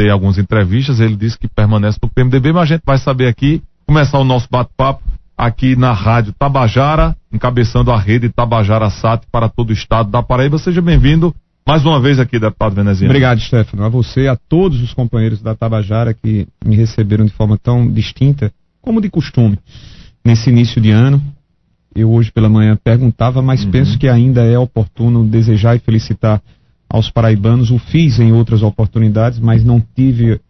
citei algumas entrevistas, ele disse que permanece no PMDB, mas a gente vai saber aqui, começar o nosso bate-papo aqui na Rádio Tabajara, encabeçando a rede Tabajara Sat para todo o estado da Paraíba. Seja bem-vindo mais uma vez aqui, deputado Veneziano. Obrigado, Stefano. A você, a todos os companheiros da Tabajara que me receberam de forma tão distinta, como de costume, nesse início de ano. Eu hoje pela manhã perguntava, mas penso que ainda é oportuno desejar e felicitar aos paraibanos. O fiz em outras oportunidades, mas não tive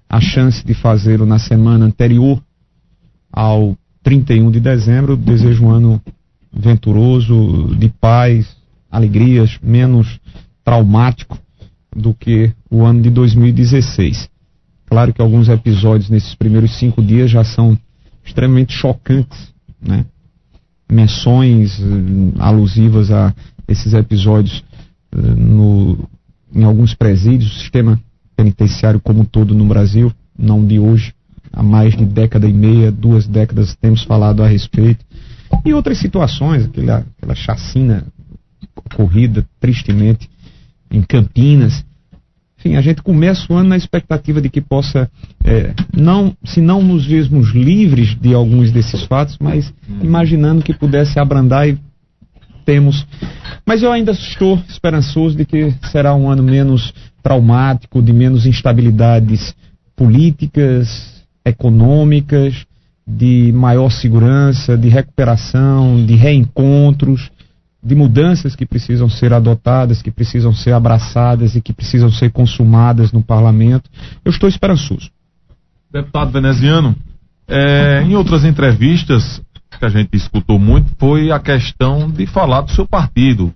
a chance de fazê-lo na semana anterior ao 31 de dezembro. Desejo um ano venturoso, de paz, alegrias, menos traumático do que o ano de 2016. Claro que alguns episódios nesses primeiros 5 dias já são extremamente chocantes, né? Menções alusivas a esses episódios em alguns presídios, o sistema penitenciário como um todo no Brasil, não de hoje, há mais de década e meia, 2 décadas temos falado a respeito, e outras situações, aquela chacina ocorrida tristemente em Campinas. Enfim, a gente começa o ano na expectativa de que possa, se não nos vermos livres de alguns desses fatos, mas imaginando que pudesse abrandar, e temos. Mas eu ainda estou esperançoso de que será um ano menos traumático, de menos instabilidades políticas, econômicas, de maior segurança, de recuperação, de reencontros, de mudanças que precisam ser adotadas, que precisam ser abraçadas e que precisam ser consumadas no parlamento. Eu estou esperançoso. Deputado Veneziano, em outras entrevistas que a gente escutou muito, foi a questão de falar do seu partido.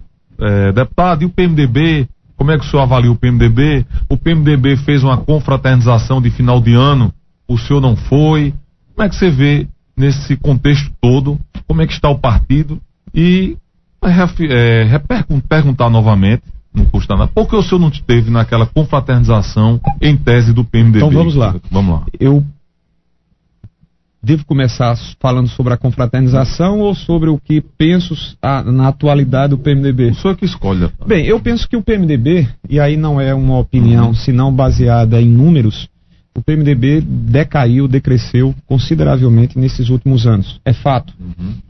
Deputado, e o PMDB? Como é que o senhor avalia o PMDB? O PMDB fez uma confraternização de final de ano, o senhor não foi. Como é que você vê nesse contexto todo? Como é que está o partido? E perguntar novamente, não custa nada, por que o senhor não esteve naquela confraternização em tese do PMDB? Então vamos lá. Eu devo começar falando sobre a confraternização ou sobre o que penso na atualidade do PMDB? O senhor que escolhe. Bem, eu penso que o PMDB, e aí não é uma opinião, senão baseada em números, o PMDB decresceu consideravelmente nesses últimos anos. É fato.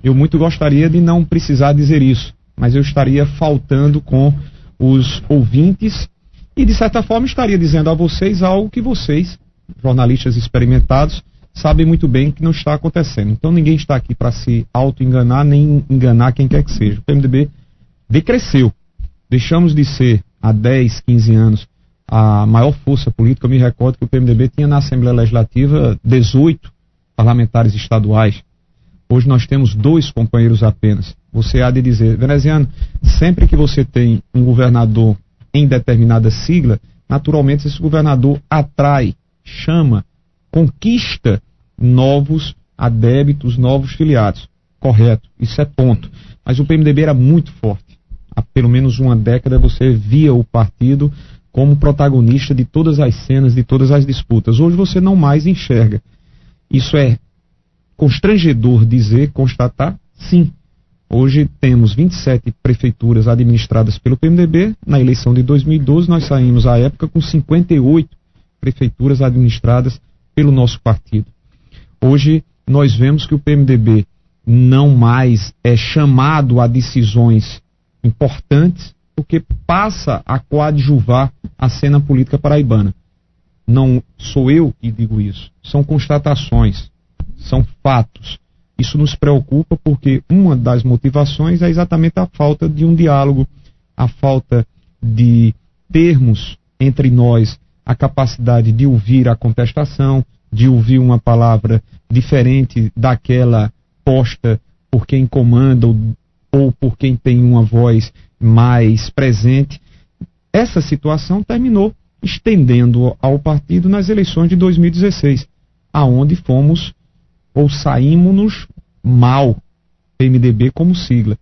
Eu muito gostaria de não precisar dizer isso, mas eu estaria faltando com os ouvintes e, de certa forma, estaria dizendo a vocês algo que vocês, jornalistas experimentados, sabem muito bem que não está acontecendo. Então ninguém está aqui para se auto-enganar, nem enganar quem quer que seja. O PMDB decresceu. Deixamos de ser, há 10, 15 anos, a maior força política. Eu me recordo que o PMDB tinha na Assembleia Legislativa 18 parlamentares estaduais. Hoje nós temos 2 companheiros apenas. Você há de dizer, Veneziano, sempre que você tem um governador em determinada sigla, naturalmente esse governador atrai, chama, conquista novos adébitos, novos filiados. Correto, isso é ponto. Mas o PMDB era muito forte. Há pelo menos uma década você via o partido como protagonista de todas as cenas, de todas as disputas. Hoje você não mais enxerga. Isso é constrangedor constatar? Sim. Hoje temos 27 prefeituras administradas pelo PMDB. Na eleição de 2012 nós saímos à época com 58 prefeituras administradas pelo nosso partido. Hoje nós vemos que o PMDB não mais é chamado a decisões importantes, porque passa a coadjuvar a cena política paraibana. Não sou eu que digo isso, são constatações, são fatos. Isso nos preocupa porque uma das motivações é exatamente a falta de um diálogo, a falta de termos entre nós a capacidade de ouvir a contestação, de ouvir uma palavra diferente daquela posta por quem comanda ou por quem tem uma voz mais presente. Essa situação terminou estendendo ao partido nas eleições de 2016, aonde fomos ou saímos mal, PMDB como sigla.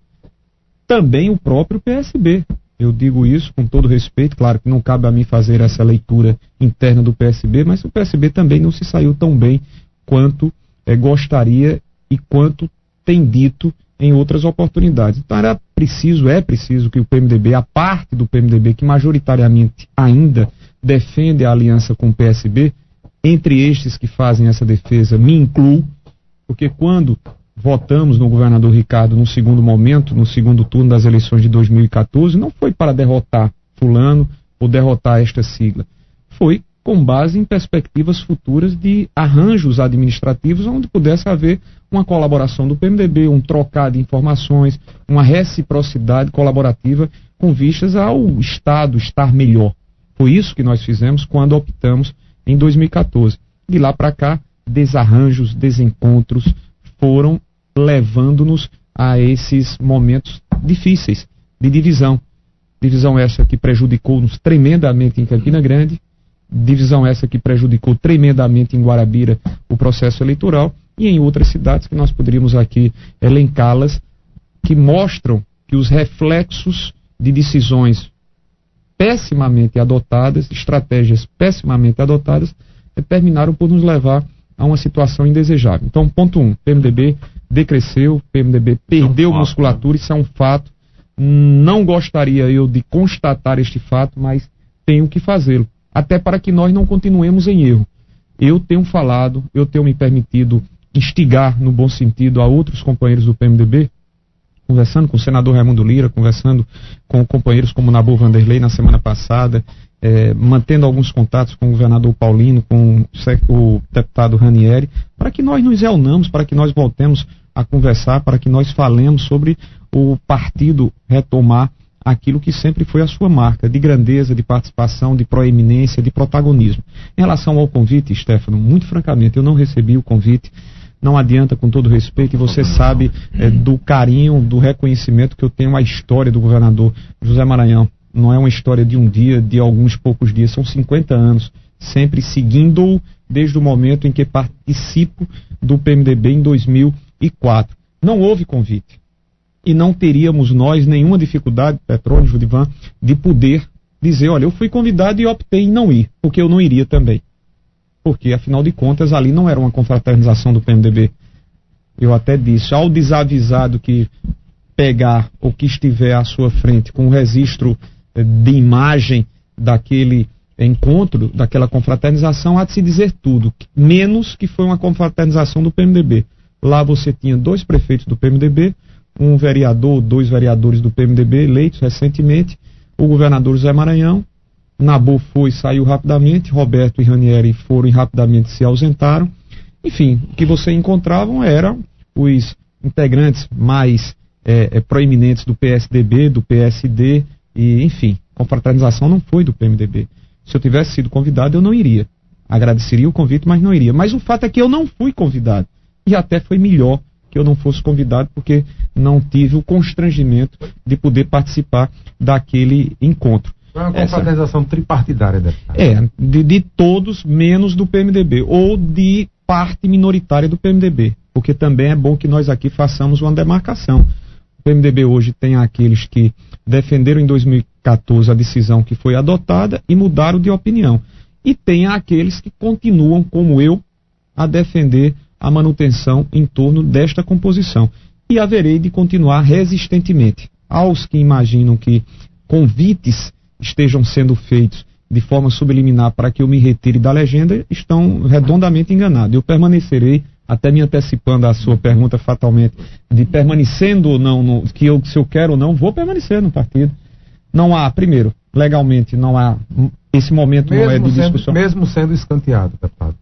Também o próprio PSB. Eu digo isso com todo respeito, claro que não cabe a mim fazer essa leitura interna do PSB, mas o PSB também não se saiu tão bem quanto gostaria e quanto tem dito em outras oportunidades. Então é preciso que o PMDB, a parte do PMDB que majoritariamente ainda defende a aliança com o PSB, entre estes que fazem essa defesa, me incluo, porque quando votamos no governador Ricardo no segundo momento, no segundo turno das eleições de 2014, não foi para derrotar fulano ou derrotar esta sigla. Foi com base em perspectivas futuras de arranjos administrativos onde pudesse haver uma colaboração do PMDB, um trocar de informações, uma reciprocidade colaborativa com vistas ao Estado estar melhor. Foi isso que nós fizemos quando optamos em 2014. De lá para cá, desarranjos, desencontros foram levando-nos a esses momentos difíceis de divisão. Divisão essa que prejudicou-nos tremendamente em Campina Grande, divisão essa que prejudicou tremendamente em Guarabira o processo eleitoral e em outras cidades que nós poderíamos aqui elencá-las, que mostram que os reflexos de decisões pessimamente adotadas, estratégias pessimamente adotadas, terminaram por nos levar a uma situação indesejável. Então, ponto 1, PMDB decresceu, PMDB perdeu musculatura, isso é um fato. Não gostaria eu de constatar este fato, mas tenho que fazê-lo, até para que nós não continuemos em erro. Eu tenho falado, eu tenho me permitido instigar, no bom sentido, a outros companheiros do PMDB, conversando com o senador Raimundo Lira, conversando com companheiros como Nabu Vanderlei na semana passada, mantendo alguns contatos com o governador Paulino, com o deputado Ranieri, para que nós nos reunamos, para que nós voltemos a conversar, para que nós falemos sobre o partido retomar aquilo que sempre foi a sua marca, de grandeza, de participação, de proeminência, de protagonismo. Em relação ao convite, Stefano, muito francamente, eu não recebi o convite, não adianta, com todo respeito, e você sabe do carinho, do reconhecimento que eu tenho à história do governador José Maranhão. Não é uma história de um dia, de alguns poucos dias, são 50 anos, sempre seguindo-o desde o momento em que participo do PMDB em 2004. Não houve convite. E não teríamos nós nenhuma dificuldade, Petrônio, Judivan, de poder dizer, olha, eu fui convidado e optei em não ir, porque eu não iria também. Porque, afinal de contas, ali não era uma confraternização do PMDB. Eu até disse, ao desavisado que pegar o que estiver à sua frente com o registro de imagem daquele encontro, daquela confraternização, há de se dizer tudo, menos que foi uma confraternização do PMDB. Lá você tinha 2 prefeitos do PMDB, um vereador, 2 vereadores do PMDB eleitos recentemente, o governador José Maranhão, Nabu foi e saiu rapidamente, Roberto e Ranieri foram e rapidamente se ausentaram. Enfim, o que você encontravam eram os integrantes mais proeminentes do PSDB, do PSD, e enfim, a confraternização não foi do PMDB. Se eu tivesse sido convidado, eu não iria. Agradeceria o convite, mas não iria. Mas o fato é que eu não fui convidado. E até foi melhor que eu não fosse convidado, porque não tive o constrangimento de poder participar daquele encontro. É uma confraternização tripartidária, deputado. De todos, menos do PMDB, ou de parte minoritária do PMDB, porque também é bom que nós aqui façamos uma demarcação. O PMDB hoje tem aqueles que defenderam em 2014 a decisão que foi adotada e mudaram de opinião. E tem aqueles que continuam, como eu, a defender a manutenção em torno desta composição. E haverei de continuar resistentemente. Aos que imaginam que convites estejam sendo feitos de forma subliminar para que eu me retire da legenda, estão redondamente enganados. Eu permanecerei, até me antecipando a sua pergunta fatalmente, de permanecendo ou não, se eu quero ou não, vou permanecer no partido. Não há, primeiro, legalmente, não há, esse momento mesmo não é de discussão. Mesmo sendo escanteado, deputado.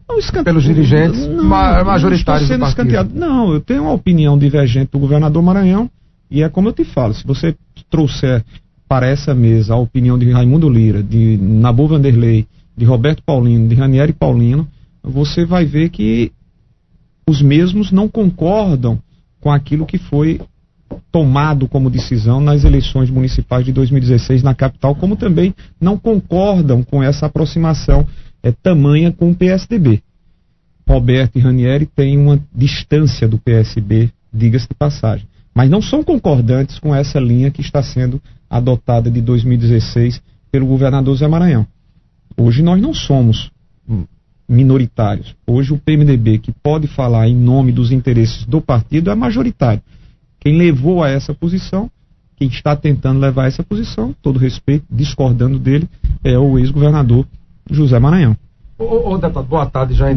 Não, pelos dirigentes majoritários do partido. Escanteado. Não, eu tenho uma opinião divergente do governador Maranhão, e é como eu te falo, se você trouxer para essa mesa a opinião de Raimundo Lira, de Nabu Vanderlei, de Roberto Paulino, de Ranieri Paulino, você vai ver que os mesmos não concordam com aquilo que foi tomado como decisão nas eleições municipais de 2016 na capital, como também não concordam com essa aproximação tamanha com o PSDB. Roberto e Ranieri têm uma distância do PSB, diga-se de passagem, mas não são concordantes com essa linha que está sendo adotada de 2016 pelo governador Zé Maranhão. Hoje nós não somos minoritários. Hoje o PMDB, que pode falar em nome dos interesses do partido, é majoritário. Quem levou a essa posição, quem está tentando levar essa posição, todo respeito, discordando dele, é o ex-governador José Maranhão. Ô, deputado, boa tarde. Já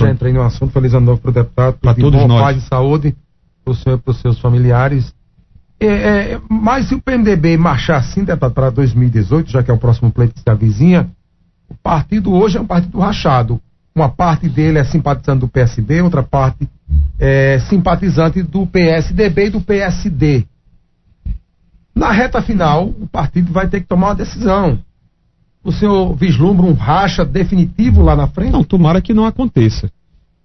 entrei no assunto. Feliz ano novo para o deputado. Para todos nós. Paz e saúde para o senhor e para os seus familiares. Mas se o PMDB marchar assim, deputado, para 2018, já que é o próximo pleito que se avizinha, o partido hoje é um partido rachado. Uma parte dele é simpatizante do PSD, outra parte é simpatizante do PSDB e do PSD. Na reta final, o partido vai ter que tomar uma decisão. O senhor vislumbra um racha definitivo lá na frente? Não, tomara que não aconteça.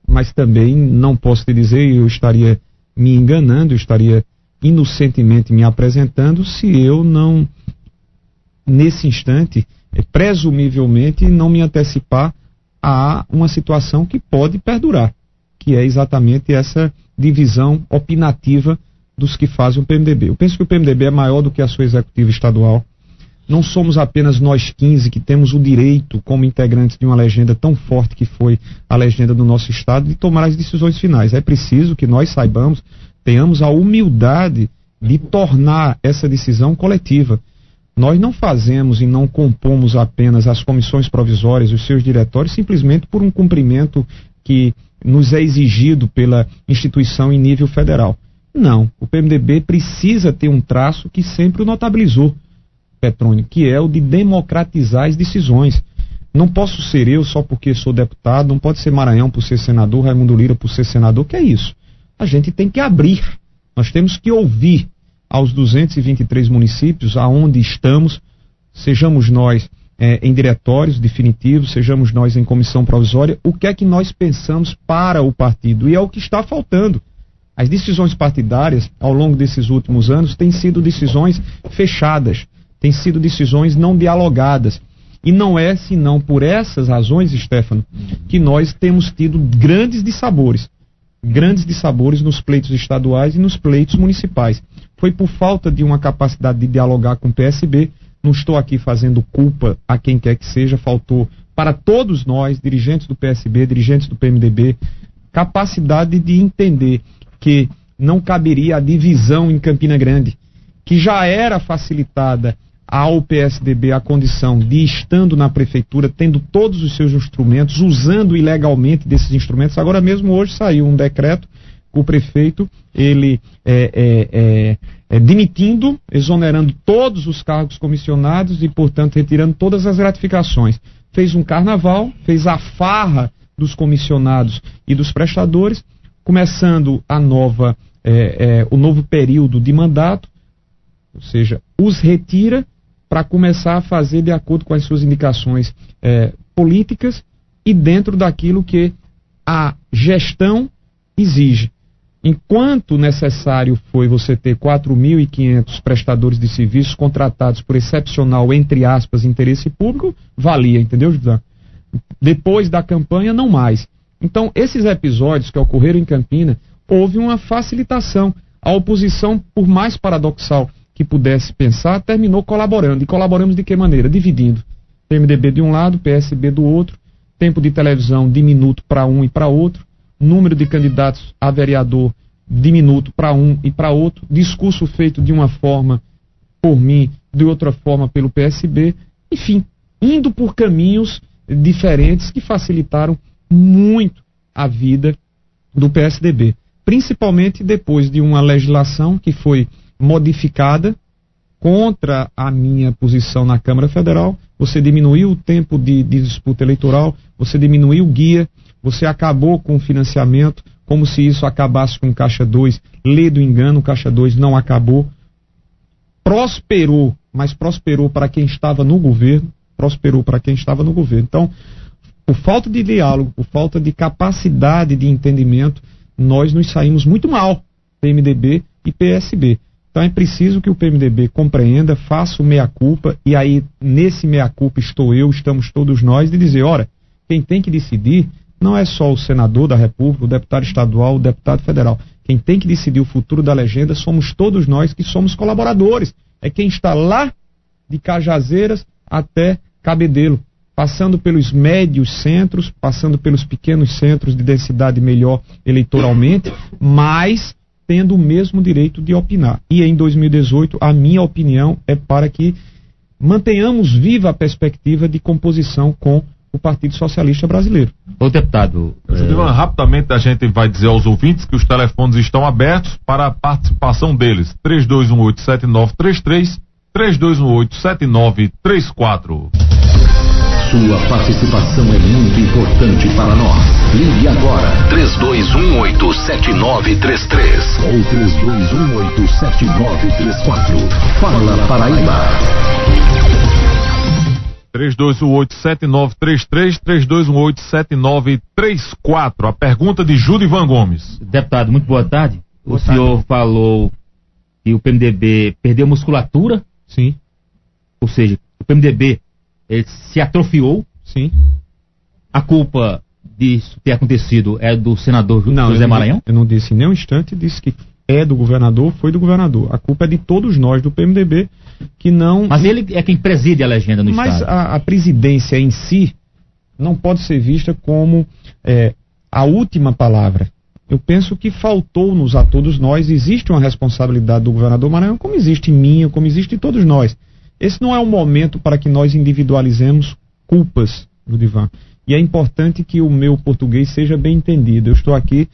Mas também não posso te dizer, eu estaria me enganando, eu estaria inocentemente me apresentando se eu não, nesse instante, presumivelmente, não me antecipar a uma situação que pode perdurar, que é exatamente essa divisão opinativa dos que fazem o PMDB. Eu penso que o PMDB é maior do que a sua executiva estadual. Não somos apenas nós 15 que temos o direito, como integrantes de uma legenda tão forte que foi a legenda do nosso estado, de tomar as decisões finais. É preciso que nós saibamos, tenhamos a humildade de tornar essa decisão coletiva. Nós não fazemos e não compomos apenas as comissões provisórias, os seus diretórios, simplesmente por um cumprimento que nos é exigido pela instituição em nível federal. Não, o PMDB precisa ter um traço que sempre o notabilizou, Petrônio, que é o de democratizar as decisões. Não posso ser eu só porque sou deputado, não pode ser Maranhão por ser senador, Raimundo Lira por ser senador, que é isso? A gente tem que abrir, nós temos que ouvir aos 223 municípios aonde estamos, sejamos nós em diretórios definitivos, sejamos nós em comissão provisória, o que é que nós pensamos para o partido, e é o que está faltando. As decisões partidárias, ao longo desses últimos anos, têm sido decisões fechadas, têm sido decisões não dialogadas. E não é senão por essas razões, Stefano, que nós temos tido grandes dissabores nos pleitos estaduais e nos pleitos municipais. Foi por falta de uma capacidade de dialogar com o PSB, não estou aqui fazendo culpa a quem quer que seja, faltou para todos nós, dirigentes do PSB, dirigentes do PMDB, capacidade de entender que não caberia a divisão em Campina Grande, que já era facilitada ao PSDB a condição de, estando na prefeitura, tendo todos os seus instrumentos, usando ilegalmente desses instrumentos. Agora mesmo hoje saiu um decreto, o prefeito, ele demitindo, exonerando todos os cargos comissionados e, portanto, retirando todas as gratificações. Fez um carnaval, fez a farra dos comissionados e dos prestadores, começando o novo período de mandato, ou seja, os retira para começar a fazer de acordo com as suas indicações políticas e dentro daquilo que a gestão exige. Enquanto necessário foi você ter 4.500 prestadores de serviços contratados por excepcional, entre aspas, interesse público, valia, entendeu, José? Depois da campanha, não mais. Então, esses episódios que ocorreram em Campina, houve uma facilitação. A oposição, por mais paradoxal que pudesse pensar, terminou colaborando. E colaboramos de que maneira? Dividindo. PMDB de um lado, PSB do outro, tempo de televisão diminuto para um e para outro, número de candidatos a vereador diminuto para um e para outro, discurso feito de uma forma por mim, de outra forma pelo PSB, enfim, indo por caminhos diferentes que facilitaram muito a vida do PSDB, principalmente depois de uma legislação que foi modificada contra a minha posição na Câmara Federal. Você diminuiu o tempo de disputa eleitoral, você diminuiu o guia, você acabou com o financiamento, como se isso acabasse com o Caixa 2, lê do engano, o Caixa 2 não acabou. Prosperou, mas prosperou para quem estava no governo, Então, por falta de diálogo, por falta de capacidade de entendimento, nós nos saímos muito mal, PMDB e PSB. Então é preciso que o PMDB compreenda, faça o meia-culpa, e aí nesse meia-culpa estamos todos nós, de dizer, ora, quem tem que decidir não é só o senador da República, o deputado estadual, o deputado federal. Quem tem que decidir o futuro da legenda somos todos nós que somos colaboradores. É quem está lá de Cajazeiras até Cabedelo, passando pelos médios centros, passando pelos pequenos centros de densidade melhor eleitoralmente, mas tendo o mesmo direito de opinar. E em 2018, a minha opinião é para que mantenhamos viva a perspectiva de composição com o Partido Socialista Brasileiro. Ô deputado... Rapidamente a gente vai dizer aos ouvintes que os telefones estão abertos para a participação deles. 3218-7933, 3218-7934. Sua participação é muito importante para nós. Ligue agora, 3218-7933 ou 3218-7934. Fala Paraíba. 3218-7933, 3218-7934. A pergunta de Judivan Gomes. Deputado, muito boa tarde. O senhor falou que o PMDB perdeu musculatura? Sim. Ou seja, o PMDB ele se atrofiou? Sim. A culpa disso ter acontecido é do senador José Maranhão? Eu não disse em nenhum instante, disse que é do governador, foi do governador. A culpa é de todos nós do PMDB que não... Mas ele é quem preside a legenda no Estado. Mas a presidência em si não pode ser vista como a última palavra. Eu penso que faltou-nos a todos nós, existe uma responsabilidade do governador Maranhão, como existe minha, como existe de todos nós. Esse não é um momento para que nós individualizemos culpas, Judivan. E é importante que o meu português seja bem entendido. Eu estou aqui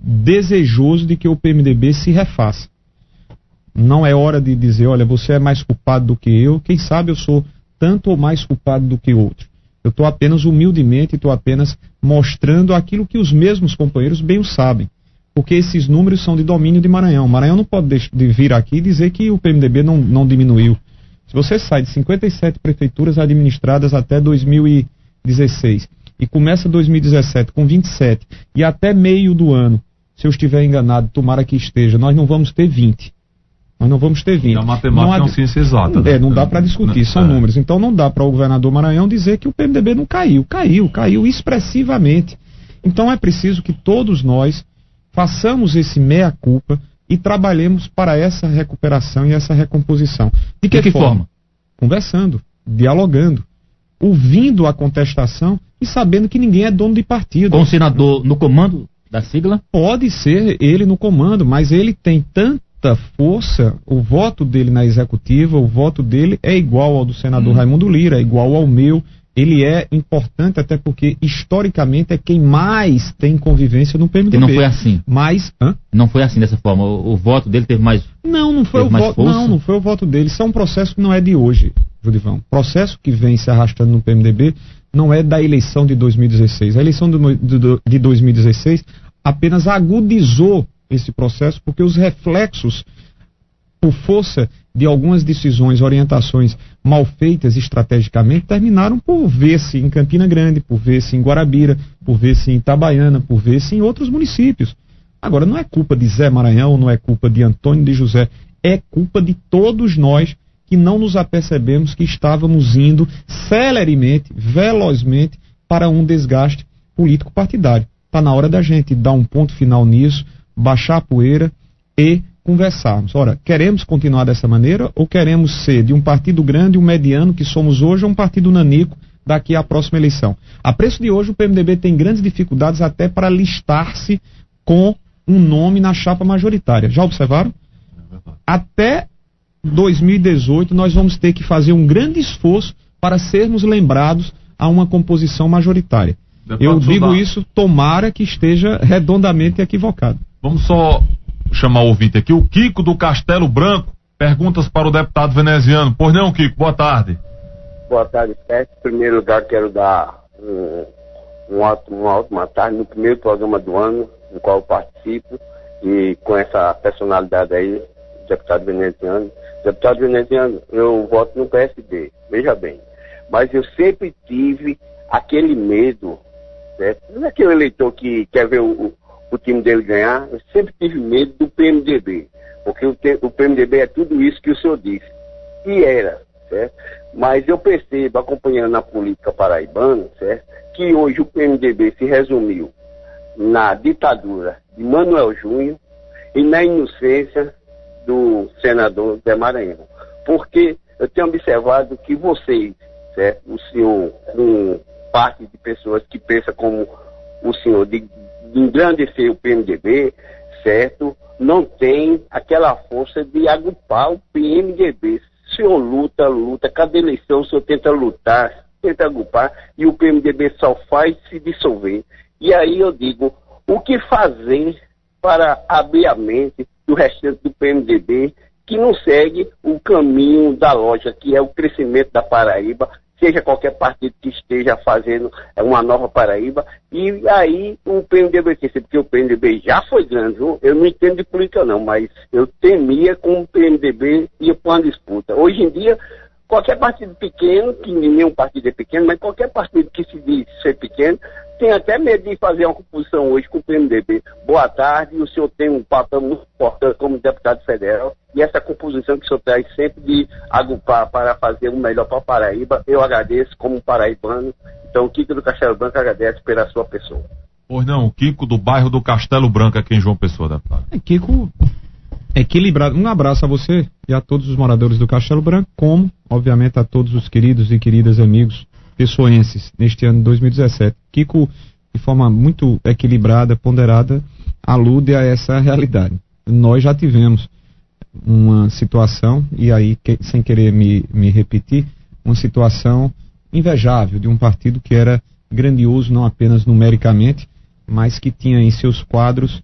desejoso de que o PMDB se refaça. Não é hora de dizer, olha, você é mais culpado do que eu, quem sabe eu sou tanto ou mais culpado do que outro. Eu estou apenas humildemente, estou apenas mostrando aquilo que os mesmos companheiros bem o sabem. Porque esses números são de domínio de Maranhão. Maranhão não pode vir aqui e dizer que o PMDB não diminuiu. Se você sai de 57 prefeituras administradas até 2016 e começa 2017 com 27 e até meio do ano, se eu estiver enganado, tomara que esteja, nós não vamos ter 20. Nós não vamos ter 20. A matemática é uma ciência exata. Não dá para discutir, são números. Então não dá para o governador Maranhão dizer que o PMDB não caiu. Caiu expressivamente. Então é preciso que todos nós façamos esse meia-culpa e trabalhemos para essa recuperação e essa recomposição. De que forma? Conversando, dialogando, ouvindo a contestação e sabendo que ninguém é dono de partido. Com o senador no comando da sigla? Pode ser ele no comando, mas ele tem tanta força, o voto dele na executiva, o voto dele é igual ao do senador Raimundo Lira, é igual ao meu. Ele é importante até porque, historicamente, é quem mais tem convivência no PMDB. E não foi assim? Mas, não foi assim dessa forma? O voto dele teve mais... Não foi o voto. Não foi o voto dele. Isso é um processo que não é de hoje, Judivão. Processo que vem se arrastando no PMDB não é da eleição de 2016. A eleição de 2016 apenas agudizou esse processo porque os reflexos, por força de algumas decisões, orientações mal feitas estrategicamente, terminaram por ver-se em Campina Grande, por ver-se em Guarabira, por ver-se em Itabaiana, por ver-se em outros municípios. Agora, não é culpa de Zé Maranhão, não é culpa de Antônio de José, é culpa de todos nós que não nos apercebemos que estávamos indo celeremente, velozmente, para um desgaste político-partidário. Está na hora da gente dar um ponto final nisso, baixar a poeira e conversarmos. Ora, queremos continuar dessa maneira ou queremos ser de um partido grande, um mediano, que somos hoje, ou um partido nanico daqui à próxima eleição? A preço de hoje, o PMDB tem grandes dificuldades até para listar-se com um nome na chapa majoritária. Já observaram? Até 2018, nós vamos ter que fazer um grande esforço para sermos lembrados a uma composição majoritária. Eu digo isso, tomara que esteja redondamente equivocado. Vamos só chamar o ouvinte aqui, o Kiko do Castelo Branco, perguntas para o deputado veneziano. Pois não, Kiko, boa tarde. Boa tarde, Sérgio. Em primeiro lugar, quero dar uma ótima tarde no primeiro programa do ano, no qual eu participo, e com essa personalidade aí, deputado veneziano. Deputado veneziano, eu voto no PSD, veja bem, mas eu sempre tive aquele medo, certo? Não é aquele eleitor que quer ver o time dele ganhar, eu sempre tive medo do PMDB, porque o PMDB é tudo isso que o senhor disse, e era, certo? Mas eu percebo, acompanhando a política paraibana, certo, que hoje o PMDB se resumiu na ditadura de Manuel Júnior e na inocência do senador Zé Maranhão, porque eu tenho observado que vocês, certo, o senhor, com parte de pessoas que pensam como o senhor de engrandecer o PMDB, certo? não tem aquela força de agrupar o PMDB. O senhor luta, cada eleição o senhor tenta lutar, tenta agrupar, e o PMDB só faz se dissolver. E aí eu digo, o que fazer para abrir a mente do restante do PMDB, que não segue o caminho da loja, que é o crescimento da Paraíba, seja qualquer partido que esteja fazendo uma nova Paraíba, e aí o PMDB crescer, porque o PMDB já foi grande, viu? Eu não entendo de política não, mas eu temia com o PMDB ia para uma disputa. Hoje em dia, qualquer partido pequeno, que nenhum partido é pequeno, mas qualquer partido que se diz ser pequeno, tem até medo de fazer uma composição hoje com o PMDB. Boa tarde, o senhor tem um papel muito importante como deputado federal, e essa composição que o senhor traz sempre de agrupar para fazer o melhor para a Paraíba, eu agradeço como paraibano. Então, o Kiko do Castelo Branco agradece pela sua pessoa. Pois não, o Kiko do bairro do Castelo Branco aqui em João Pessoa, deputado. Kiko, equilibrado. Um abraço a você e a todos os moradores do Castelo Branco, como, obviamente, a todos os queridos e queridas amigos pessoenses neste ano de 2017. Kiko, de forma muito equilibrada, ponderada, alude a essa realidade. Nós já tivemos uma situação, e aí, sem querer me repetir, uma situação invejável de um partido que era grandioso, não apenas numericamente, mas que tinha em seus quadros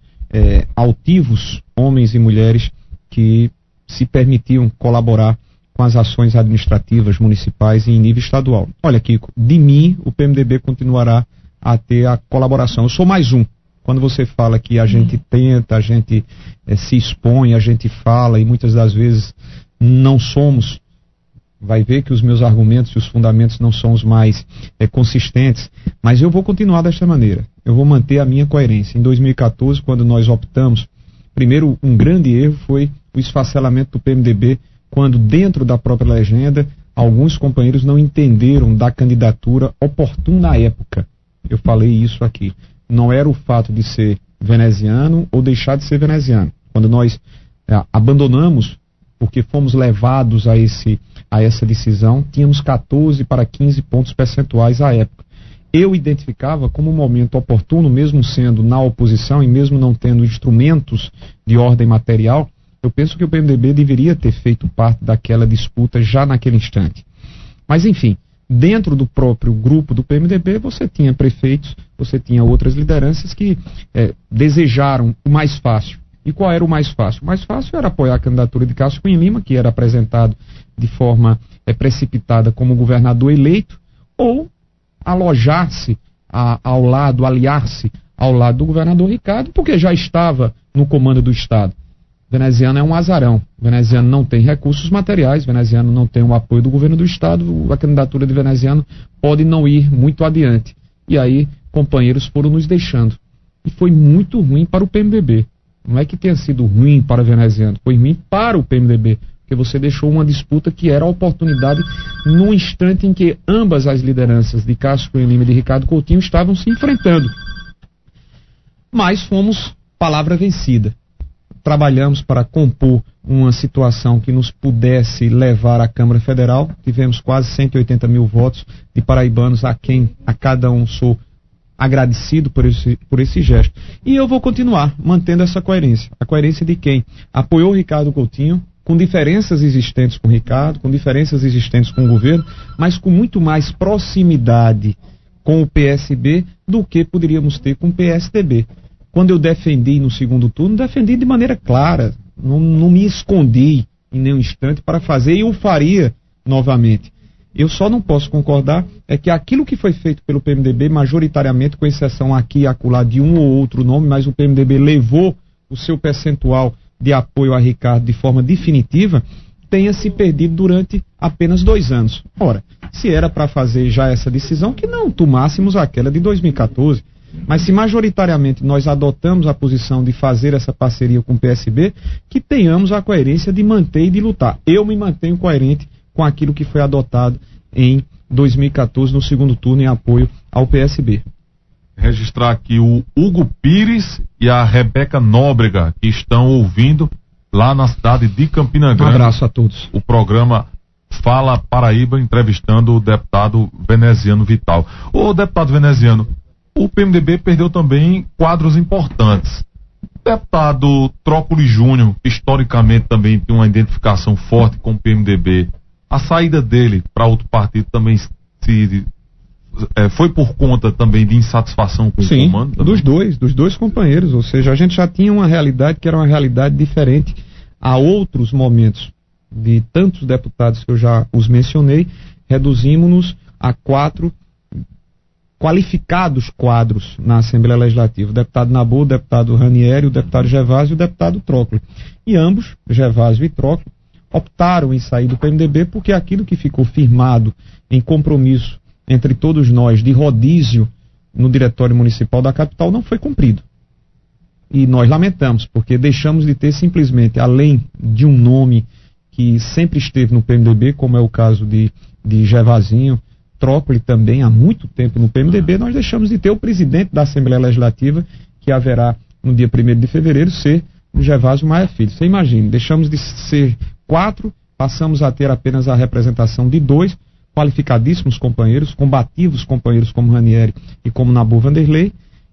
altivos homens e mulheres que se permitiam colaborar com as ações administrativas municipais e em nível estadual. Olha, Kiko, de mim o PMDB continuará a ter a colaboração. Eu sou mais um. Quando você fala que a gente tenta, a gente se expõe, a gente fala e muitas das vezes não somos, vai ver que os meus argumentos e os fundamentos não são os mais consistentes, mas eu vou continuar desta maneira. Eu vou manter a minha coerência. Em 2014, quando nós optamos, primeiro, um grande erro foi o esfacelamento do PMDB, quando dentro da própria legenda, alguns companheiros não entenderam da candidatura oportuna à época. Eu falei isso aqui. Não era o fato de ser veneziano ou deixar de ser veneziano. Quando nós abandonamos, porque fomos levados a essa decisão, tínhamos 14 para 15 pontos percentuais à época. Eu identificava como um momento oportuno, mesmo sendo na oposição e mesmo não tendo instrumentos de ordem material, eu penso que o PMDB deveria ter feito parte daquela disputa já naquele instante. Mas, enfim, dentro do próprio grupo do PMDB, você tinha prefeitos, você tinha outras lideranças que desejaram o mais fácil. E qual era o mais fácil? O mais fácil era apoiar a candidatura de Cássio Cunha Lima, que era apresentado de forma precipitada como governador eleito, ou alojar-se aliar-se ao lado do governador Ricardo, porque já estava no comando do Estado. Veneziano é um azarão. Veneziano não tem recursos materiais, Veneziano não tem o apoio do governo do Estado, a candidatura de Veneziano pode não ir muito adiante. E aí, companheiros foram nos deixando. E foi muito ruim para o PMDB. Não é que tenha sido ruim para Veneziano, foi ruim para o PMDB, porque você deixou uma disputa que era a oportunidade no instante em que ambas as lideranças de Cássio Cunha Lima e de Ricardo Coutinho estavam se enfrentando. Mas fomos palavra vencida. Trabalhamos para compor uma situação que nos pudesse levar à Câmara Federal. Tivemos quase 180 mil votos de paraibanos, a quem a cada um sou agradecido por esse gesto. E eu vou continuar mantendo essa coerência. A coerência de quem apoiou o Ricardo Coutinho, com diferenças existentes com o Ricardo, com diferenças existentes com o governo, mas com muito mais proximidade com o PSB do que poderíamos ter com o PSDB. Quando eu defendi no segundo turno, defendi de maneira clara, não me escondi em nenhum instante para fazer, e eu faria novamente. Eu só não posso concordar que aquilo que foi feito pelo PMDB, majoritariamente, com exceção aqui e acolá de um ou outro nome, mas o PMDB levou o seu percentual de apoio a Ricardo de forma definitiva, tenha se perdido durante apenas 2 anos. Ora, se era para fazer já essa decisão, que não tomássemos aquela de 2014. Mas se majoritariamente nós adotamos a posição de fazer essa parceria com o PSB, que tenhamos a coerência de manter e de lutar. Eu me mantenho coerente com aquilo que foi adotado em 2014 no segundo turno em apoio ao PSB. Registrar aqui o Hugo Pires e a Rebeca Nóbrega, que estão ouvindo lá na cidade de Campina Grande. Um abraço a todos. O programa Fala Paraíba, entrevistando o deputado Veneziano Vital. Ô deputado Veneziano, o PMDB perdeu também quadros importantes. deputado Trócoli Júnior, que historicamente também tem uma identificação forte com o PMDB, a saída dele para outro partido também foi por conta também de insatisfação com o comando? Sim, dos dois companheiros, ou seja, a gente já tinha uma realidade que era uma realidade diferente a outros momentos. De tantos deputados que eu já os mencionei, reduzimos-nos a 4 qualificados quadros na Assembleia Legislativa: o deputado Nabu, o deputado Ranieri, o deputado Gervásio e o deputado Trócoli. E ambos, Gervásio e Trócoli, optaram em sair do PMDB porque aquilo que ficou firmado em compromisso entre todos nós de rodízio no Diretório Municipal da capital não foi cumprido. E nós lamentamos, porque deixamos de ter simplesmente, além de um nome que sempre esteve no PMDB, como é o caso de Gervasinho, Trócoli também há muito tempo no PMDB, nós deixamos de ter o presidente da Assembleia Legislativa, que haverá no dia 1º de fevereiro, ser o Gervásio Maia Filho. Você imagina, deixamos de ser 4, passamos a ter apenas a representação de 2 qualificadíssimos companheiros, combativos companheiros como Ranieri e como Nabu Vanderlei,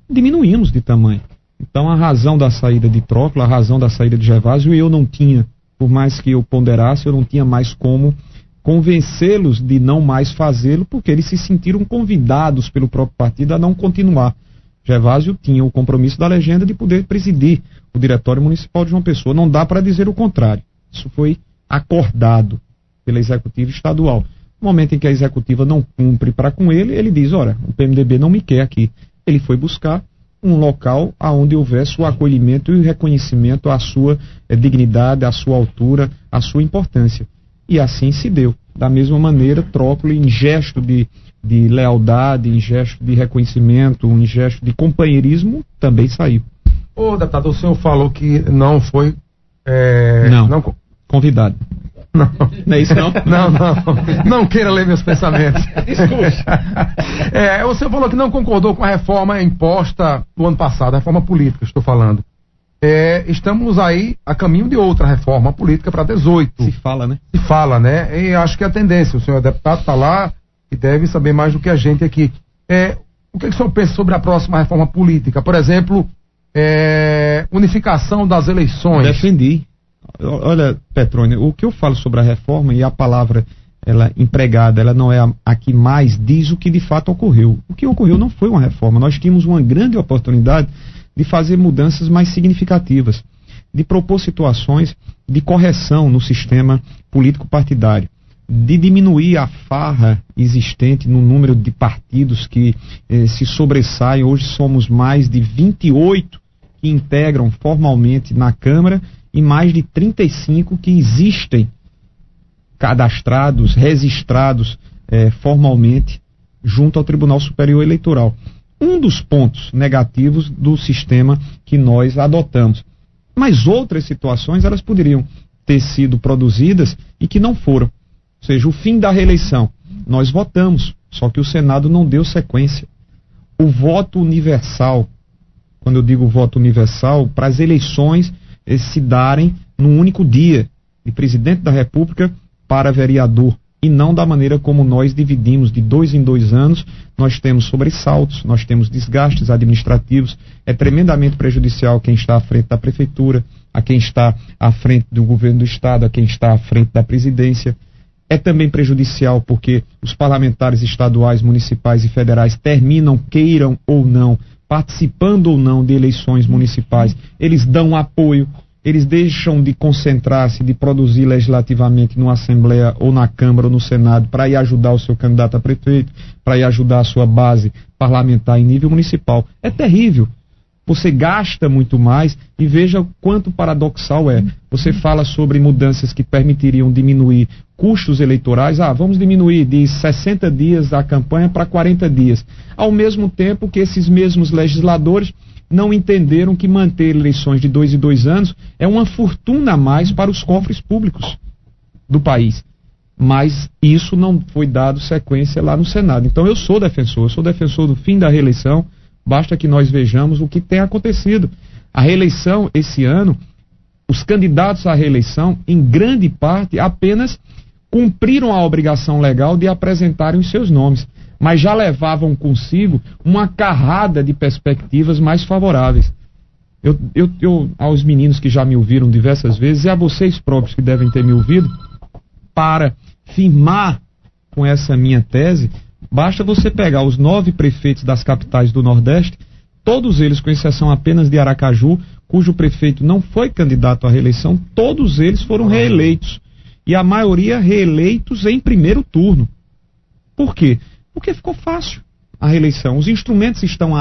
diminuímos de tamanho. Então a razão da saída de Trócoli, a razão da saída de Gervásio, eu não tinha, por mais que eu ponderasse, eu não tinha mais como convencê-los de não mais fazê-lo, porque eles se sentiram convidados pelo próprio partido a não continuar. Gervásio tinha o compromisso da legenda de poder presidir o Diretório Municipal de João Pessoa. Não dá para dizer o contrário. Isso foi acordado pela Executiva Estadual. No momento em que a Executiva não cumpre para com ele, ele diz: ora, o PMDB não me quer aqui. Ele foi buscar um local onde houvesse o acolhimento e o reconhecimento à sua dignidade, à sua altura, à sua importância. E assim se deu. Da mesma maneira, Trócoli, em gesto de lealdade, em gesto de reconhecimento, em gesto de companheirismo, também saiu. Ô, deputado, o senhor falou que não foi... convidado. Não. Não é isso, não? Não queira ler meus pensamentos. O senhor falou que não concordou com a reforma imposta no ano passado, a reforma política, estou falando. Estamos aí a caminho de outra reforma política para 18. Se fala, né? Se fala, né? E acho que é a tendência. O senhor é deputado, está lá e deve saber mais do que a gente aqui. O que o senhor pensa sobre a próxima reforma política? Por exemplo, unificação das eleições. Defendi. Olha, Petrônio, o que eu falo sobre a reforma, e a palavra ela empregada, ela não é a que mais diz o que de fato ocorreu. O que ocorreu não foi uma reforma. Nós tínhamos uma grande oportunidade de fazer mudanças mais significativas, de propor situações de correção no sistema político-partidário, de diminuir a farra existente no número de partidos que se sobressaem. Hoje somos mais de 28 que integram formalmente na Câmara e mais de 35 que existem cadastrados, registrados formalmente junto ao Tribunal Superior Eleitoral. Um dos pontos negativos do sistema que nós adotamos. Mas outras situações, elas poderiam ter sido produzidas e que não foram. Ou seja, o fim da reeleição. Nós votamos, só que o Senado não deu sequência. O voto universal, quando eu digo voto universal, para as eleições se darem num único dia, de presidente da República para vereador, e não da maneira como nós dividimos de 2 em 2 anos. Nós temos sobressaltos, nós temos desgastes administrativos. É tremendamente prejudicial a quem está à frente da prefeitura, a quem está à frente do governo do estado, a quem está à frente da presidência. É também prejudicial porque os parlamentares estaduais, municipais e federais terminam, queiram ou não, participando ou não de eleições municipais. Eles dão apoio, eles deixam de concentrar-se, de produzir legislativamente numa Assembleia ou na Câmara ou no Senado para ir ajudar o seu candidato a prefeito, para ir ajudar a sua base parlamentar em nível municipal. É terrível. Você gasta muito mais e veja o quanto paradoxal é. Você fala sobre mudanças que permitiriam diminuir custos eleitorais. Vamos diminuir de 60 dias a campanha para 40 dias. Ao mesmo tempo que esses mesmos legisladores não entenderam que manter eleições de 2 em 2 anos é uma fortuna a mais para os cofres públicos do país. Mas isso não foi dado sequência lá no Senado. Então eu sou defensor do fim da reeleição. Basta que nós vejamos o que tem acontecido. A reeleição esse ano, os candidatos à reeleição, em grande parte, apenas cumpriram a obrigação legal de apresentarem os seus nomes, mas já levavam consigo uma carrada de perspectivas mais favoráveis. aos meninos que já me ouviram diversas vezes, e a vocês próprios que devem ter me ouvido, para firmar com essa minha tese, basta você pegar os 9 prefeitos das capitais do Nordeste, todos eles, com exceção apenas de Aracaju, cujo prefeito não foi candidato à reeleição, todos eles foram reeleitos. E a maioria reeleitos em primeiro turno. Por quê? Porque ficou fácil a reeleição. Os instrumentos estão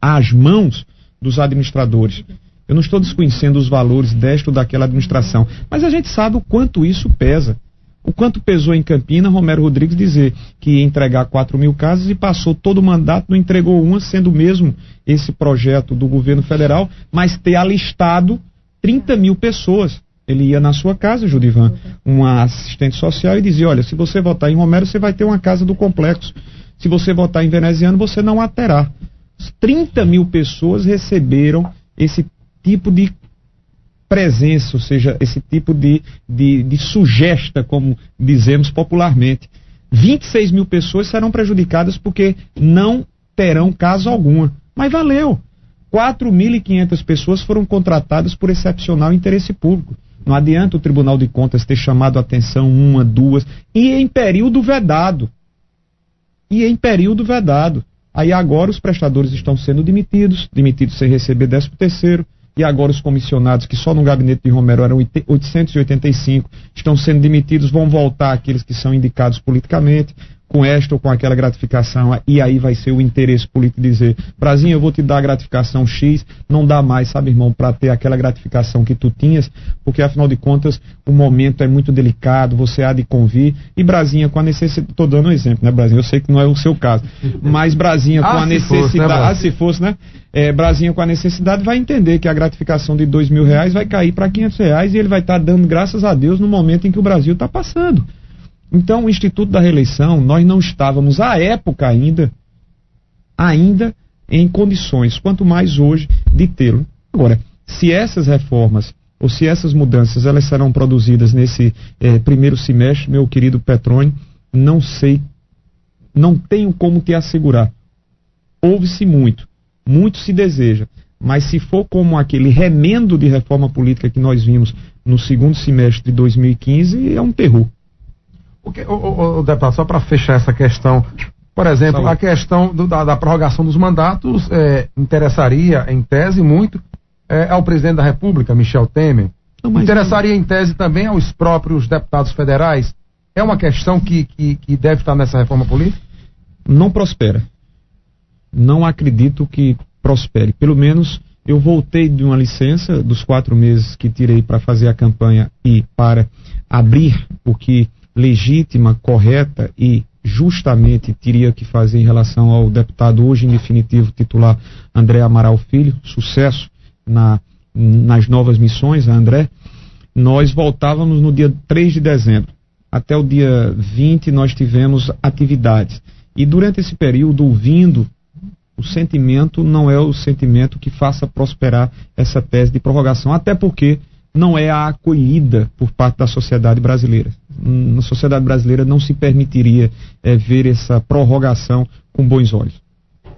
às mãos dos administradores. Eu não estou desconhecendo os valores desta ou daquela administração, mas a gente sabe o quanto isso pesa. O quanto pesou em Campina Romero Rodrigues dizer que ia entregar 4.000 casas e passou todo o mandato, não entregou uma, sendo mesmo esse projeto do governo federal, mas ter alistado 30.000 pessoas. Ele ia na sua casa, Judivan, uma assistente social, e dizia: olha, se você votar em Romero, você vai ter uma casa do complexo. Se você votar em Veneziano, você não a terá. 30.000 pessoas receberam esse tipo de presença, ou seja, esse tipo de sugesta, como dizemos popularmente. 26.000 pessoas serão prejudicadas porque não terão casa alguma. Mas valeu! 4.500 pessoas foram contratadas por excepcional interesse público. Não adianta o Tribunal de Contas ter chamado a atenção 1, 2, e em período vedado. Aí agora os prestadores estão sendo demitidos sem receber 13º, e agora os comissionados, que só no gabinete de Romero eram 885, estão sendo demitidos, vão voltar aqueles que são indicados politicamente, com esta ou com aquela gratificação, e aí vai ser o interesse político dizer: Brasinho, eu vou te dar a gratificação X, não dá mais, sabe, irmão, para ter aquela gratificação que tu tinhas, porque afinal de contas o momento é muito delicado, você há de convir, e Brasinha com a necessidade, estou dando um exemplo, né, Brasinha, eu sei que não é o seu caso, mas Brasinha com a necessidade, se fosse, né, Brasinha com a necessidade vai entender que a gratificação de R$2.000 vai cair para R$500 e ele vai estar dando graças a Deus no momento em que o Brasil está passando. Então, o Instituto da Reeleição, nós não estávamos, à época ainda em condições, quanto mais hoje, de tê-lo. Agora, se essas reformas, ou se essas mudanças, elas serão produzidas nesse primeiro semestre, meu querido Petroni, não sei, não tenho como te assegurar. Ouve-se muito se deseja, mas se for como aquele remendo de reforma política que nós vimos no segundo semestre de 2015, é um terror. O deputado, só para fechar essa questão, por exemplo, a questão da prorrogação dos mandatos interessaria, em tese, muito ao presidente da República, Michel Temer. Interessaria, em tese, também aos próprios deputados federais? É uma questão que deve estar nessa reforma política? Não prospera. Não acredito que prospere. Pelo menos eu voltei de uma licença dos 4 meses que tirei para fazer a campanha e para abrir o que legítima, correta e justamente teria que fazer em relação ao deputado hoje em definitivo titular André Amaral Filho, sucesso nas novas missões, a André. Nós voltávamos no dia 3 de dezembro. Até o dia 20 nós tivemos atividades. E durante esse período, ouvindo, o sentimento não é o sentimento que faça prosperar essa tese de prorrogação, até porque não é a acolhida por parte da sociedade brasileira. Na sociedade brasileira não se permitiria ver essa prorrogação com bons olhos.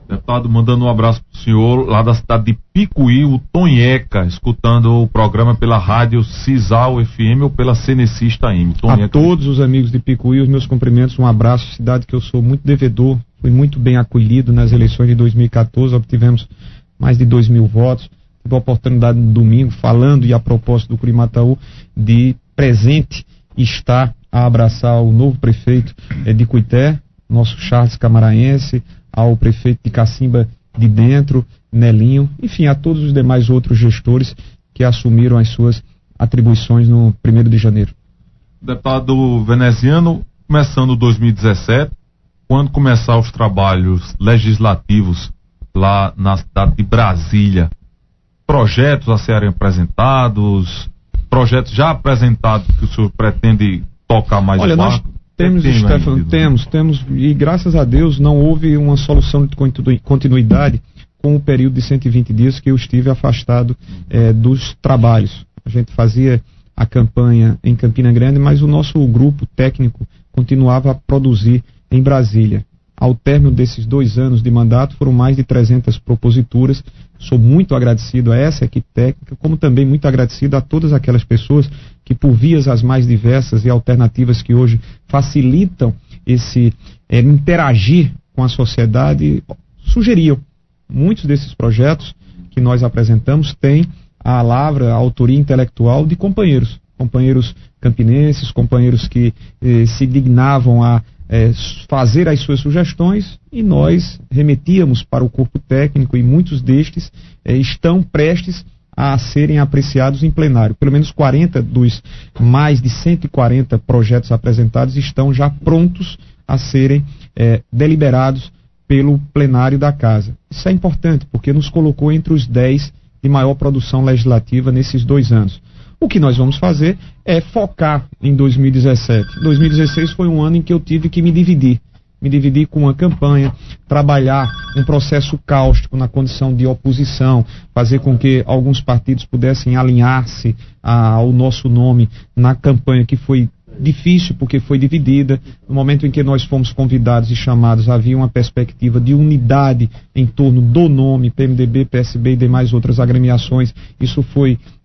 Deputado, mandando um abraço para o senhor, lá da cidade de Picuí, o Tonheca, escutando o programa pela rádio Cisal FM ou pela Cenecista AM. A todos os amigos de Picuí, os meus cumprimentos, um abraço, cidade que eu sou muito devedor, fui muito bem acolhido nas eleições de 2014, obtivemos mais de 2.000 votos. Tive a oportunidade no domingo, falando e a propósito do Curimataú, de presente estar a abraçar o novo prefeito de Cuité, nosso Charles Camaraense, ao prefeito de Cacimba de Dentro, Nelinho, enfim, a todos os demais outros gestores que assumiram as suas atribuições no 1º de janeiro. Deputado Veneziano, começando 2017, quando começar os trabalhos legislativos lá na cidade de Brasília, projetos a serem apresentados, projetos já apresentados que o senhor pretende tocar mais? Olha, nós temos, Stefano, temos, e graças a Deus não houve uma solução de continuidade com o período de 120 dias que eu estive afastado dos trabalhos. A gente fazia a campanha em Campina Grande, mas o nosso grupo técnico continuava a produzir em Brasília. Ao término desses 2 anos de mandato, foram mais de 300 proposituras. Sou muito agradecido a essa equipe técnica, como também muito agradecido a todas aquelas pessoas que, por vias as mais diversas e alternativas que hoje facilitam esse interagir com a sociedade, sugeriam. Muitos desses projetos que nós apresentamos têm a lavra, a autoria intelectual de companheiros campinenses, companheiros que se dignavam a fazer as suas sugestões, e nós remetíamos para o corpo técnico, e muitos destes estão prestes a serem apreciados em plenário. Pelo menos 40 dos mais de 140 projetos apresentados estão já prontos a serem deliberados pelo plenário da casa. Isso é importante, porque nos colocou entre os 10 de maior produção legislativa nesses 2 anos. O que nós vamos fazer é focar em 2017. 2016 foi um ano em que eu tive que me dividir com uma campanha, trabalhar um processo cáustico na condição de oposição, fazer com que alguns partidos pudessem alinhar-se ao nosso nome na campanha, que foi difícil porque foi dividida. No momento em que nós fomos convidados e chamados, havia uma perspectiva de unidade em torno do nome PMDB, PSB e demais outras agremiações. Isso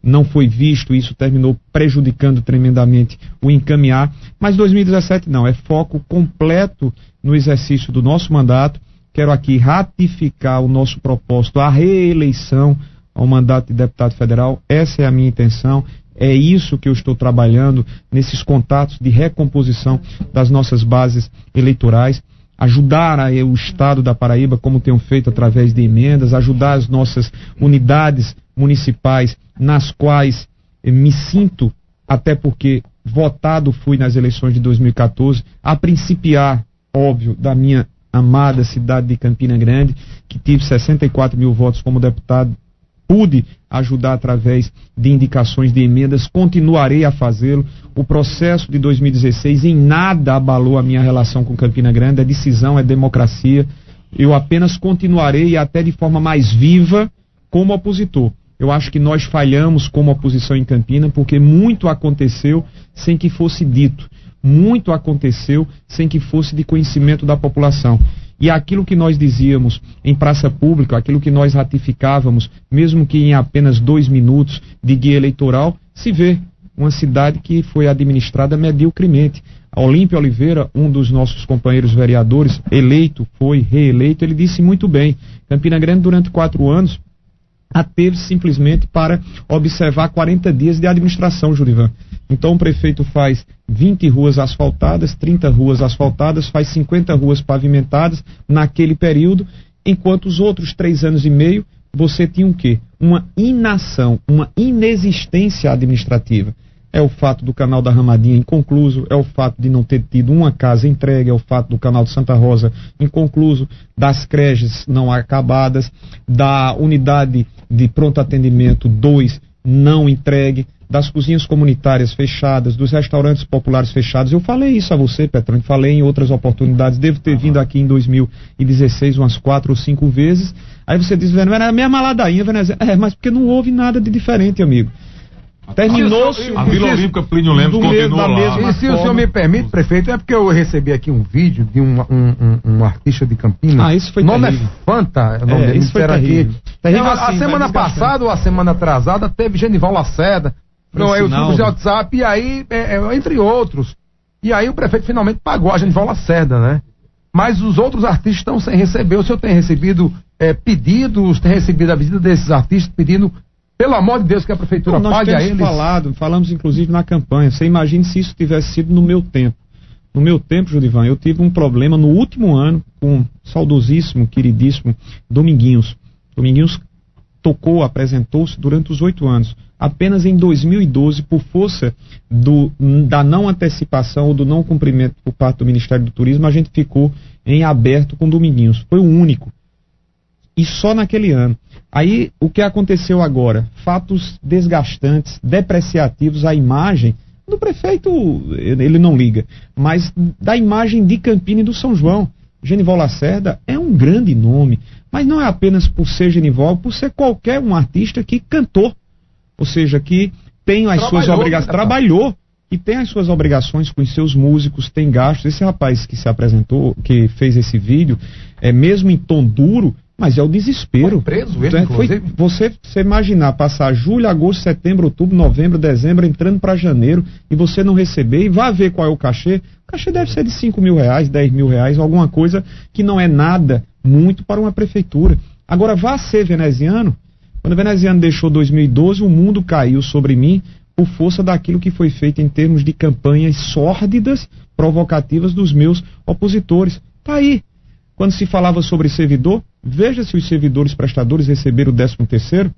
não foi visto, isso terminou prejudicando tremendamente o encaminhar. Mas 2017 não, é foco completo no exercício do nosso mandato. Quero aqui ratificar o nosso propósito à reeleição ao mandato de deputado federal.Essa é a minha intenção. É isso que eu estou trabalhando nesses contatos de recomposição das nossas bases eleitorais, ajudar o Estado da Paraíba, como tenho feito através de emendas, ajudar as nossas unidades municipais, nas quais me sinto, até porque votado fui nas eleições de 2014, a principiar, óbvio, da minha amada cidade de Campina Grande, que tive 64 mil votos como deputado. Pude ajudar através de indicações de emendas, continuarei a fazê-lo. O processo de 2016 em nada abalou a minha relação com Campina Grande, é decisão, é democracia. Eu apenas continuarei, e até de forma mais viva, como opositor. Eu acho que nós falhamos como oposição em Campina, porque muito aconteceu sem que fosse dito, muito aconteceu sem que fosse de conhecimento da população. E aquilo que nós dizíamos em praça pública, aquilo que nós ratificávamos, mesmo que em apenas 2 minutos de guia eleitoral, se vê uma cidade que foi administrada mediocremente. A Olímpio Oliveira, um dos nossos companheiros vereadores, reeleito, ele disse muito bem, Campina Grande durante 4 anos teve simplesmente para observar 40 dias de administração, Jurivan. Então o prefeito faz 20 ruas asfaltadas, 30 ruas asfaltadas, faz 50 ruas pavimentadas naquele período, enquanto os outros 3 anos e meio você tinha o quê? Uma inação, uma inexistência administrativa. É o fato do canal da Ramadinha inconcluso, é o fato de não ter tido uma casa entregue, é o fato do canal de Santa Rosa inconcluso, das creches não acabadas, da unidade de pronto atendimento 2 não entregue, das cozinhas comunitárias fechadas, dos restaurantes populares fechados. Eu falei isso a você, Petrônio, falei em outras oportunidades, devo ter vindo aqui em 2016 umas 4 ou 5 vezes. Aí você diz, era a mesma ladainha, Venezuela. Mas porque não houve nada de diferente, amigo. Terminou-se a Vila Olímpica Plínio Lemos continua lá. E se o senhor me permite, prefeito, é porque eu recebi aqui um vídeo de um artista de Campinas. Isso foi nome terrível. É Fanta, o nome dele, isso foi terrível. A semana passada ou a semana atrasada teve Genival Lacerda, não, eu fui pro WhatsApp, e aí, entre outros. E aí o prefeito finalmente pagou a Genival Lacerda, né? Mas os outros artistas estão sem receber. O senhor tem recebido pedidos, tem recebido a visita desses artistas pedindo, pelo amor de Deus, que a prefeitura pague a eles? Falamos inclusive na campanha. Você imagine se isso tivesse sido no meu tempo. No meu tempo, Judivan, eu tive um problema no último ano com o saudosíssimo, queridíssimo Dominguinhos. Dominguinhos apresentou-se durante os 8 anos. Apenas em 2012, por força da não antecipação ou do não cumprimento por parte do Ministério do Turismo, a gente ficou em aberto com Dominguinhos. Foi o único. E só naquele ano. Aí, o que aconteceu agora? Fatos desgastantes, depreciativos à imagem do prefeito, ele não liga, mas da imagem de Campina e do São João. Genival Lacerda é um grande nome, mas não é apenas por ser Genival, por ser qualquer um artista que cantou, ou seja, que tem as suas obrigações, trabalhou, e tem as suas obrigações com os seus músicos, tem gastos. Esse rapaz que se apresentou, que fez esse vídeo, mesmo em tom duro, mas é o desespero. Foi preso ele, você imaginar passar julho, agosto, setembro, outubro, novembro, dezembro, entrando para janeiro, e você não receber, e vá ver qual é o cachê. O cachê deve ser de 5 mil reais, 10 mil reais, alguma coisa que não é nada muito para uma prefeitura. Agora, vá ser veneziano. Quando o veneziano deixou 2012, o mundo caiu sobre mim por força daquilo que foi feito em termos de campanhas sórdidas, provocativas dos meus opositores. Tá aí. Quando se falava sobre servidor, veja se os servidores prestadores receberam o 13º,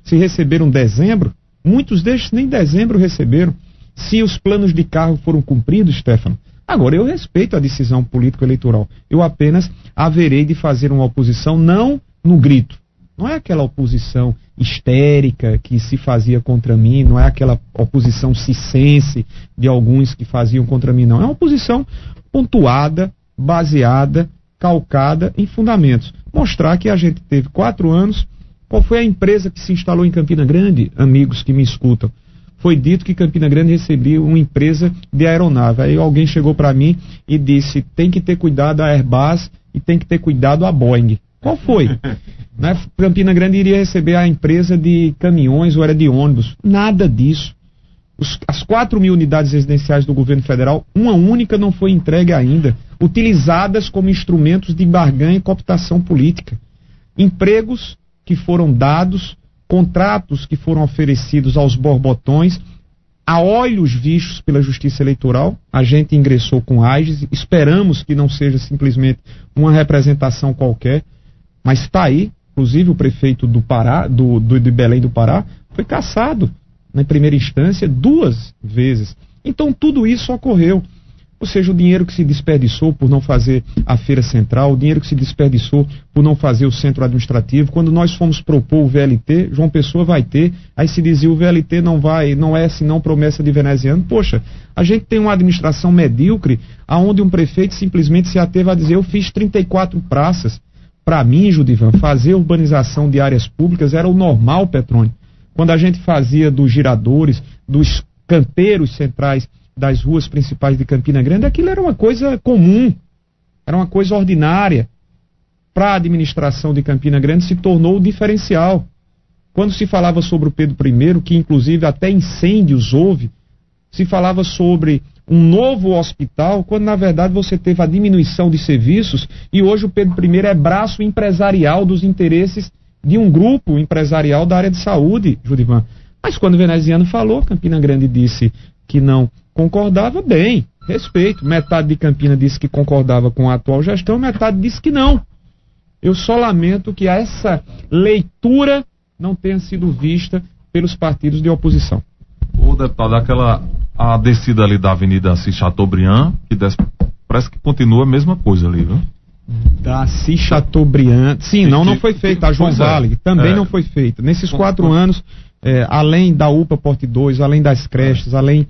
se receberam dezembro, muitos deles nem dezembro receberam. Se os planos de carro foram cumpridos, Stefano. Agora, eu respeito a decisão político-eleitoral. Eu apenas haverei de fazer uma oposição não no grito. Não é aquela oposição histérica que se fazia contra mim, não é aquela oposição circense de alguns que faziam contra mim, não. É uma oposição pontuada, baseada, calcada em fundamentos. Mostrar que a gente teve 4 anos. Qual foi a empresa que se instalou em Campina Grande, amigos que me escutam? Foi dito que Campina Grande recebia uma empresa de aeronave. Aí alguém chegou para mim e disse, tem que ter cuidado a Airbus e tem que ter cuidado a Boeing. Qual foi? Né? Campina Grande iria receber a empresa de caminhões ou era de ônibus. Nada disso. As 4 mil unidades residenciais do governo federal, uma única não foi entregue ainda, utilizadas como instrumentos de barganha e cooptação política. Empregos que foram dados, contratos que foram oferecidos aos borbotões, a olhos vistos pela Justiça Eleitoral. A gente ingressou com AGES, esperamos que não seja simplesmente uma representação qualquer, mas está aí. Inclusive o prefeito do Pará, de Belém do Pará, foi cassado na primeira instância 2 vezes. Então tudo isso ocorreu. Ou seja, o dinheiro que se desperdiçou por não fazer a feira central, o dinheiro que se desperdiçou por não fazer o centro administrativo. Quando nós fomos propor o VLT, João Pessoa vai ter, aí se dizia o VLT não é senão promessa de veneziano. Poxa, a gente tem uma administração medíocre, aonde um prefeito simplesmente se ateve a dizer, eu fiz 34 praças. Para mim, Judivan, fazer urbanização de áreas públicas era o normal, Petrônio. Quando a gente fazia dos giradores, dos canteiros centrais das ruas principais de Campina Grande, aquilo era uma coisa comum, era uma coisa ordinária. Para a administração de Campina Grande se tornou o diferencial. Quando se falava sobre o Pedro I, que inclusive até incêndios houve, se falava sobre um novo hospital, quando na verdade você teve a diminuição de serviços e hoje o Pedro I é braço empresarial dos interesses de um grupo empresarial da área de saúde, Judivan. Mas quando o veneziano falou, Campina Grande disse que não concordava, bem, respeito. Metade de Campina disse que concordava com a atual gestão, metade disse que não. Eu só lamento que essa leitura não tenha sido vista pelos partidos de oposição. O deputado, a descida ali da Avenida Assis Chateaubriand, que parece que continua a mesma coisa ali, viu? Da Assis Chateaubriand, sim, não foi feita. A João Vale também não foi feita. Nesses 4 anos, além da UPA Porte 2, além das creches, além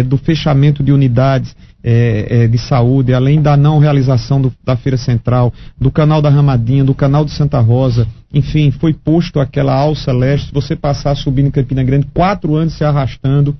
do fechamento de unidades de saúde, além da não realização da Feira Central, do canal da Ramadinha, do canal de Santa Rosa, enfim, foi posto aquela alça leste, se você passar subindo em Campina Grande, 4 anos se arrastando.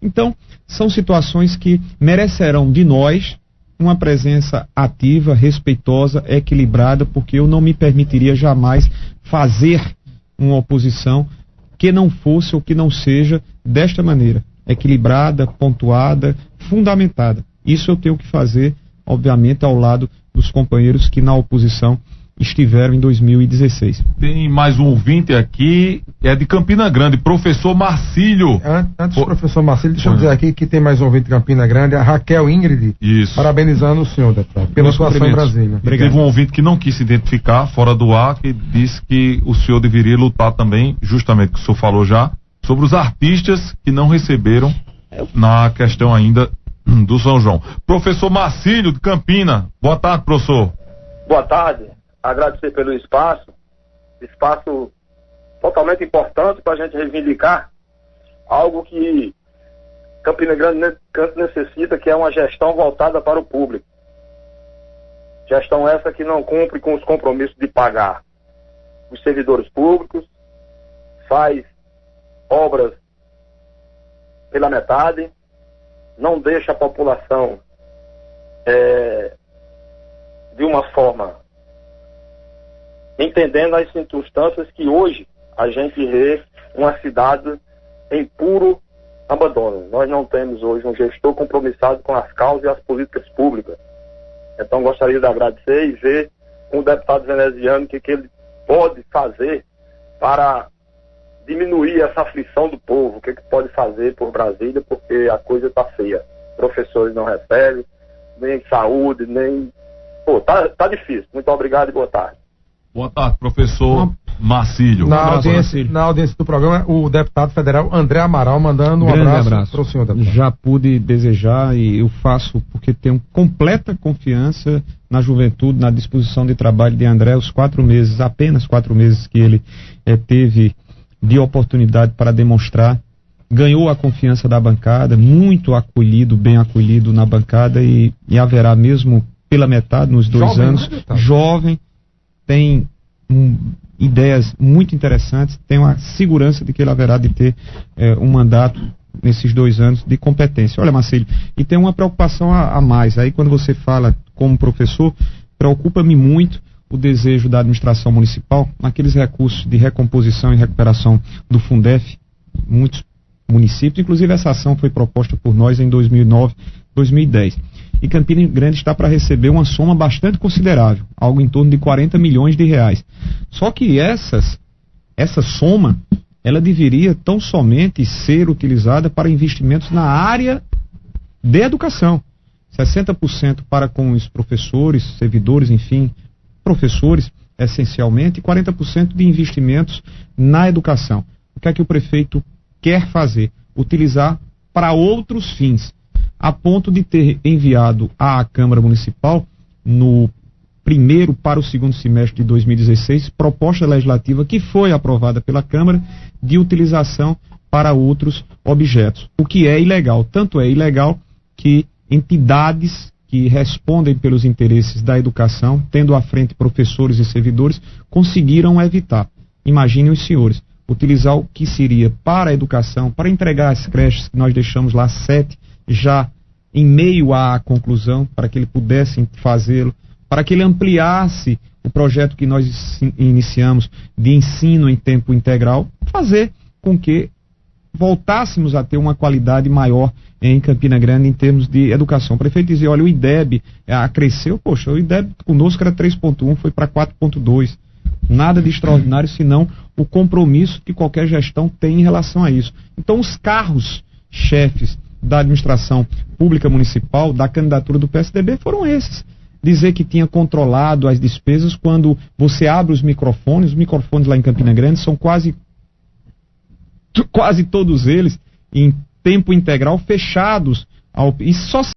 Então, são situações que merecerão de nós uma presença ativa, respeitosa, equilibrada, porque eu não me permitiria jamais fazer uma oposição que não fosse ou que não seja desta maneira, equilibrada, pontuada, fundamentada. Isso eu tenho que fazer, obviamente, ao lado dos companheiros que na oposição estiveram em 2016. Tem mais um ouvinte aqui, é de Campina Grande, professor Marcílio. Antes do professor Marcílio, deixa eu dizer aqui que tem mais um ouvinte de Campina Grande, a Raquel Ingrid. Isso. Parabenizando o senhor, deputado, pela situação em Brasília. Teve um ouvinte que não quis se identificar, fora do ar, que disse que o senhor deveria lutar também, justamente o que o senhor falou já, sobre os artistas que não receberam na questão ainda do São João. Professor Marcílio, de Campina. Boa tarde, professor. Boa tarde. Agradecer pelo espaço totalmente importante para a gente reivindicar algo que Campina Grande necessita, que é uma gestão voltada para o público. Gestão essa que não cumpre com os compromissos de pagar os servidores públicos, faz obras pela metade, não deixa a população de uma forma entendendo as circunstâncias que hoje a gente vê uma cidade em puro abandono. Nós não temos hoje um gestor compromissado com as causas e as políticas públicas. Então gostaria de agradecer e ver com o deputado veneziano o que ele pode fazer para diminuir essa aflição do povo, o que pode fazer por Brasília, porque a coisa está feia. Professores não recebem, nem saúde, nem... Tá difícil. Muito obrigado e boa tarde. Boa tarde, professor Marcílio. Na audiência do programa, o deputado federal André Amaral mandando um abraço para o senhor deputado. Já pude desejar e eu faço porque tenho completa confiança na juventude, na disposição de trabalho de André, os 4 meses, apenas 4 meses que ele teve de oportunidade para demonstrar, ganhou a confiança da bancada, muito acolhido, bem acolhido na bancada e haverá mesmo pela metade nos 2 anos, jovem, tem ideias muito interessantes, tenho a segurança de que ele haverá de ter um mandato nesses 2 anos de competência. Olha, Marcílio, e tem uma preocupação a mais, aí quando você fala como professor, preocupa-me muito o desejo da administração municipal, naqueles recursos de recomposição e recuperação do Fundef, muitos municípios, inclusive essa ação foi proposta por nós em 2009, 2010. E Campina Grande está para receber uma soma bastante considerável, algo em torno de 40 milhões de reais. Só que essa soma, ela deveria tão somente ser utilizada para investimentos na área de educação. 60% para com os professores, servidores, enfim, professores, essencialmente, e 40% de investimentos na educação. O que é que o prefeito quer fazer? Utilizar para outros fins, a ponto de ter enviado à Câmara Municipal, no primeiro para o segundo semestre de 2016, proposta legislativa que foi aprovada pela Câmara de utilização para outros objetos, o que é ilegal. Tanto é ilegal que entidades que respondem pelos interesses da educação, tendo à frente professores e servidores, conseguiram evitar. Imaginem os senhores, utilizar o que seria para a educação, para entregar as creches que nós deixamos lá 7, já em meio à conclusão, para que ele pudesse fazê-lo, para que ele ampliasse o projeto que nós iniciamos de ensino em tempo integral, fazer com que voltássemos a ter uma qualidade maior em Campina Grande em termos de educação. O prefeito dizia, olha, o IDEB cresceu, poxa, o IDEB conosco era 3.1, foi para 4.2. Nada de extraordinário, senão o compromisso que qualquer gestão tem em relação a isso. Então, os carros-chefes da administração pública municipal, da candidatura do PSDB, foram esses. Dizer que tinha controlado as despesas, quando você abre os microfones lá em Campina Grande são quase todos eles em tempo integral fechados, e só